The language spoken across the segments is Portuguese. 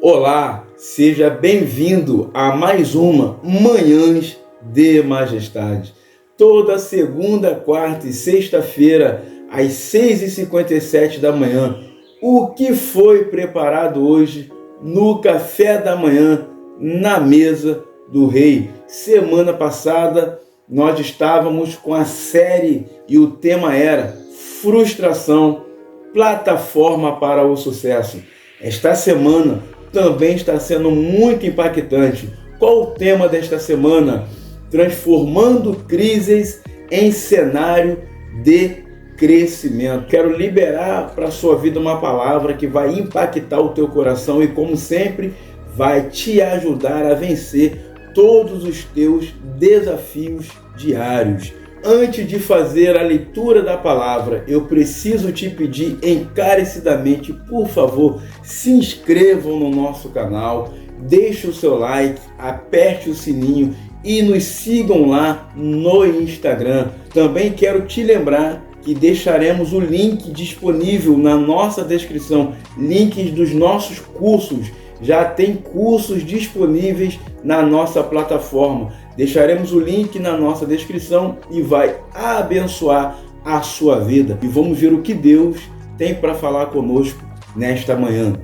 Olá, seja bem-vindo a mais uma Manhãs de Majestade. Toda segunda, quarta e sexta-feira, às 6h57 da manhã, o que foi preparado hoje no café da manhã na mesa do Rei. Semana passada nós estávamos com a série e o tema era Frustração, plataforma para o sucesso. Esta semana também está sendo muito impactante. Qual o tema desta semana? Transformando crises em cenário de crescimento. Quero liberar para a sua vida uma palavra que vai impactar o teu coração e, como sempre, vai te ajudar a vencer todos os teus desafios diários. Antes de fazer a leitura da palavra, eu preciso te pedir encarecidamente, por favor, se inscrevam no nosso canal, deixe o seu like, aperte o sininho e nos sigam lá no Instagram. Também quero te lembrar que deixaremos o link disponível na nossa descrição, links dos nossos cursos. Já tem cursos disponíveis na nossa plataforma. Deixaremos o link na nossa descrição e vai abençoar a sua vida. E vamos ver o que Deus tem para falar conosco nesta manhã.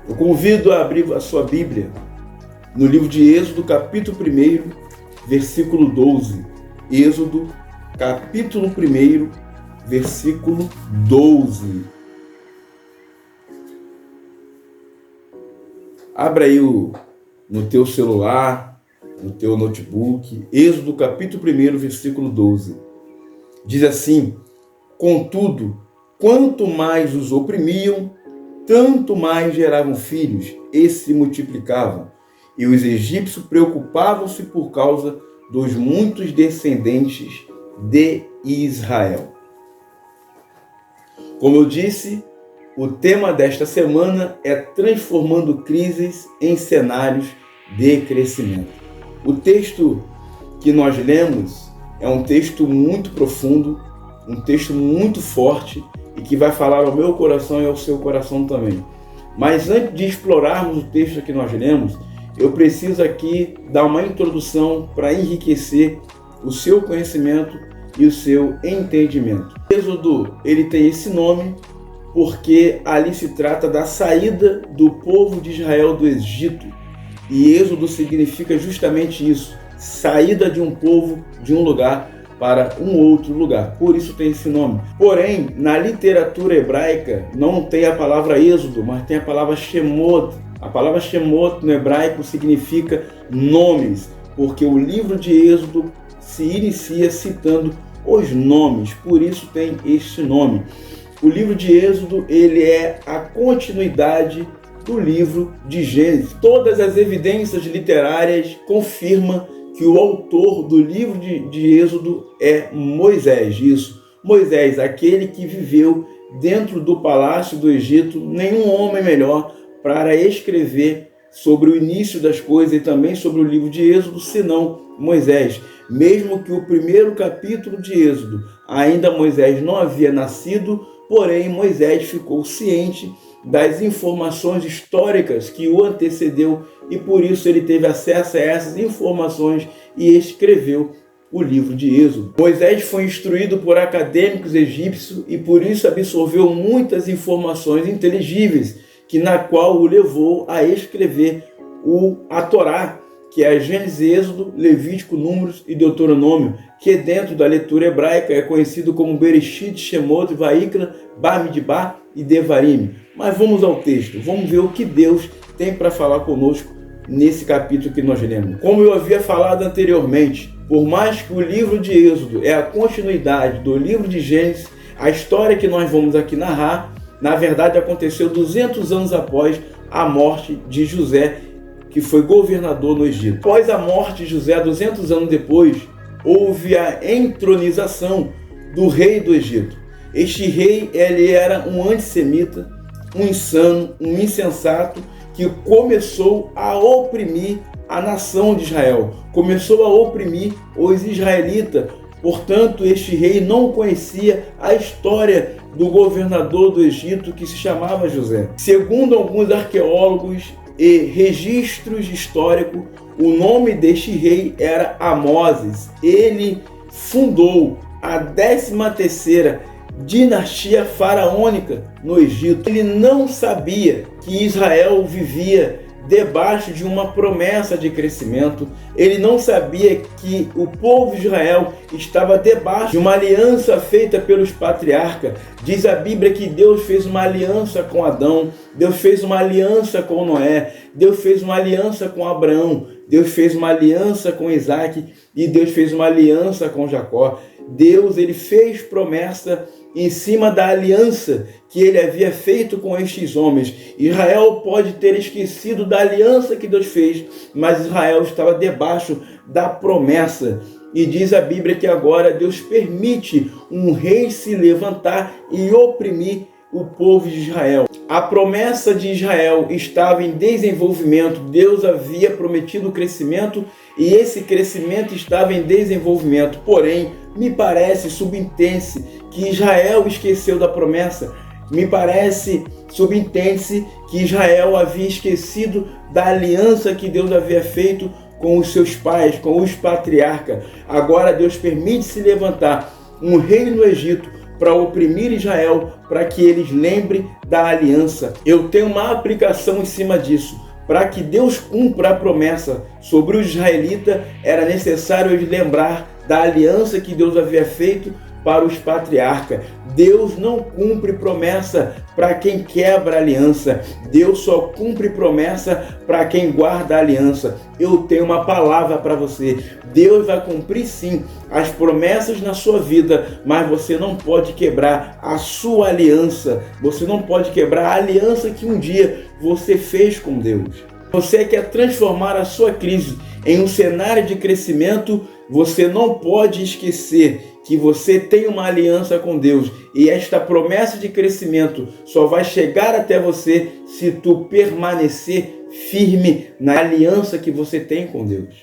Eu convido a abrir a sua Bíblia no livro de Êxodo, capítulo 1, versículo 12. Êxodo, capítulo 1, versículo 12. Abra aí no teu celular, no teu notebook, Êxodo capítulo 1, versículo 12. Diz assim: contudo, quanto mais os oprimiam, tanto mais geravam filhos e se multiplicavam. E os egípcios preocupavam-se por causa dos muitos descendentes de Israel. Como eu disse, o tema desta semana é transformando crises em cenários de crescimento. O texto que nós lemos é um texto muito profundo, um texto muito forte e que vai falar ao meu coração e ao seu coração também. Mas antes de explorarmos o texto que nós lemos, eu preciso aqui dar uma introdução para enriquecer o seu conhecimento e o seu entendimento. O Êxodo, ele tem esse nome porque ali se trata da saída do povo de Israel do Egito. E Êxodo significa justamente isso, saída de um povo de um lugar para um outro lugar. Por isso tem esse nome. Porém, na literatura hebraica não tem a palavra Êxodo, mas tem a palavra Shemot. A palavra Shemot no hebraico significa nomes, porque o livro de Êxodo se inicia citando os nomes, por isso tem este nome. O livro de Êxodo, ele é a continuidade do livro de Gênesis. Todas as evidências literárias confirmam que o autor do livro de Êxodo é Moisés. Isso, Moisés, aquele que viveu dentro do palácio do Egito, nenhum homem melhor para escrever sobre o início das coisas e também sobre o livro de Êxodo, senão Moisés. Mesmo que o primeiro capítulo de Êxodo, ainda Moisés não havia nascido, porém, Moisés ficou ciente das informações históricas que o antecedeu e por isso ele teve acesso a essas informações e escreveu o livro de Êxodo. Moisés foi instruído por acadêmicos egípcios e por isso absorveu muitas informações inteligíveis, na qual o levou a escrever a Torá, que é Gênesis, Êxodo, Levítico, Números e Deuteronômio, que dentro da leitura hebraica é conhecido como Bereshit, Shemot, Vaikra, Bamidbar e Devarim. Mas vamos ao texto, vamos ver o que Deus tem para falar conosco nesse capítulo que nós lemos. Como eu havia falado anteriormente, por mais que o livro de Êxodo é a continuidade do livro de Gênesis, a história que nós vamos aqui narrar, na verdade aconteceu 200 anos após a morte de José, que foi governador no Egito. Após a morte de José, 200 anos depois, houve a entronização do rei do Egito. Este rei, ele era um antissemita, um insano, um insensato, que começou a oprimir a nação de Israel, começou a oprimir os israelitas. Portanto, este rei não conhecia a história do governador do Egito que se chamava José. Segundo alguns arqueólogos e registros históricos, o nome deste rei era Amoses. Ele fundou a 13ª dinastia faraônica no Egito. Ele não sabia que Israel vivia debaixo de uma promessa de crescimento. Ele não sabia que o povo de Israel estava debaixo de uma aliança feita pelos patriarcas. Diz a Bíblia que Deus fez uma aliança com Adão, Deus fez uma aliança com Noé, Deus fez uma aliança com Abraão, Deus fez uma aliança com Isaac e Deus fez uma aliança com Jacó. Deus, ele fez promessa em cima da aliança que ele havia feito com estes homens. Israel pode ter esquecido da aliança que Deus fez, mas Israel estava debaixo da promessa. E diz a Bíblia que agora Deus permite um rei se levantar e oprimir o povo de Israel. A promessa de Israel estava em desenvolvimento. Deus havia prometido crescimento e esse crescimento estava em desenvolvimento. Porém, me parece, subentende-se que Israel esqueceu da promessa. Me parece, subentende-se que Israel havia esquecido da aliança que Deus havia feito com os seus pais, com os patriarcas. Agora Deus permite se levantar um rei no Egito para oprimir Israel, para que eles lembrem da aliança. Eu tenho uma aplicação em cima disso. Para que Deus cumpra a promessa sobre os israelitas, era necessário eles lembrar da aliança que Deus havia feito para os patriarcas. Deus não cumpre promessa para quem quebra a aliança. Deus só cumpre promessa para quem guarda a aliança. Eu tenho uma palavra para você. Deus vai cumprir sim as promessas na sua vida, mas você não pode quebrar a sua aliança. Você não pode quebrar a aliança que um dia você fez com Deus. Você quer transformar a sua crise em um cenário de crescimento, você não pode esquecer que você tem uma aliança com Deus e esta promessa de crescimento só vai chegar até você se tu permanecer firme na aliança que você tem com Deus.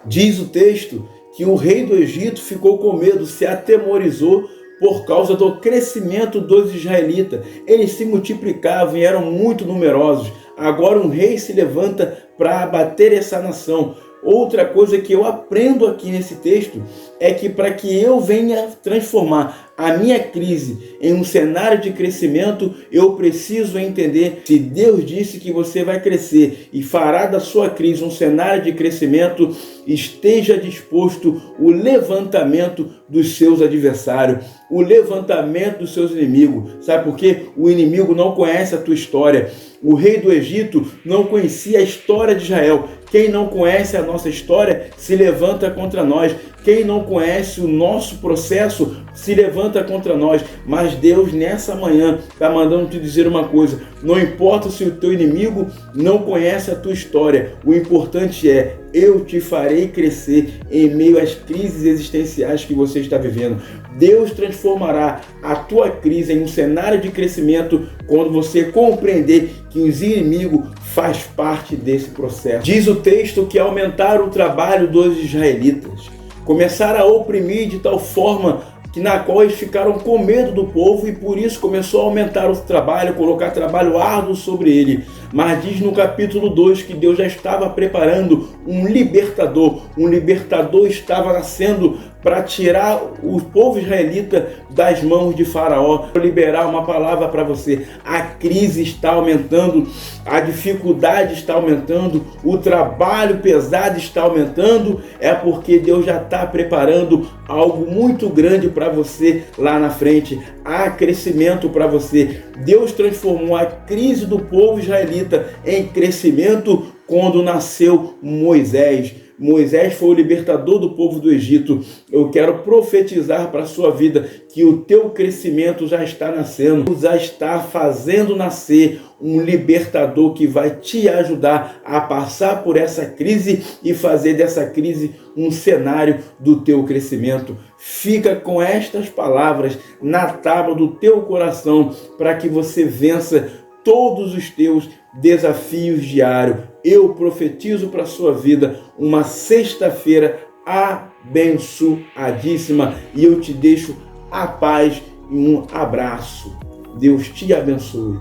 Diz o texto que o rei do Egito ficou com medo, se atemorizou por causa do crescimento dos israelitas. Eles se multiplicavam e eram muito numerosos. Agora um rei se levanta para abater essa nação. Outra coisa que eu aprendo aqui nesse texto é que para que eu venha transformar a minha crise em um cenário de crescimento, eu preciso entender se Deus disse que você vai crescer e fará da sua crise um cenário de crescimento, esteja disposto o levantamento dos seus adversários, o levantamento dos seus inimigos. Sabe por quê? O inimigo não conhece a tua história. O rei do Egito não conhecia a história de Israel. Quem não conhece a nossa história se levanta contra nós. Quem não conhece o nosso processo se levanta contra nós. Mas Deus nessa manhã está mandando te dizer uma coisa. Não importa se o teu inimigo não conhece a tua história. O importante é, eu te farei crescer em meio às crises existenciais que você está vivendo. Deus transformará a tua crise em um cenário de crescimento quando você compreender que os inimigos faz parte desse processo. Diz o texto que aumentaram o trabalho dos israelitas. Começaram a oprimir de tal forma que na qual eles ficaram com medo do povo e por isso começou a aumentar o trabalho, colocar trabalho árduo sobre ele. Mas diz no capítulo 2 que Deus já estava preparando um libertador. Um libertador estava nascendo para tirar o povo israelita das mãos de Faraó. Vou liberar uma palavra para você. A crise está aumentando, a dificuldade está aumentando, o trabalho pesado está aumentando. É porque Deus já está preparando algo muito grande para você lá na frente. Há crescimento para você. Deus transformou a crise do povo israelita em crescimento quando nasceu Moisés. Moisés foi o libertador do povo do Egito. Eu quero profetizar para a sua vida que o teu crescimento já está nascendo, já está fazendo nascer um libertador que vai te ajudar a passar por essa crise e fazer dessa crise um cenário do teu crescimento. Fica com estas palavras na tábua do teu coração para que você vença todos os teus desafios diários. Eu profetizo para a sua vida uma sexta-feira abençoadíssima e eu te deixo a paz e um abraço. Deus te abençoe.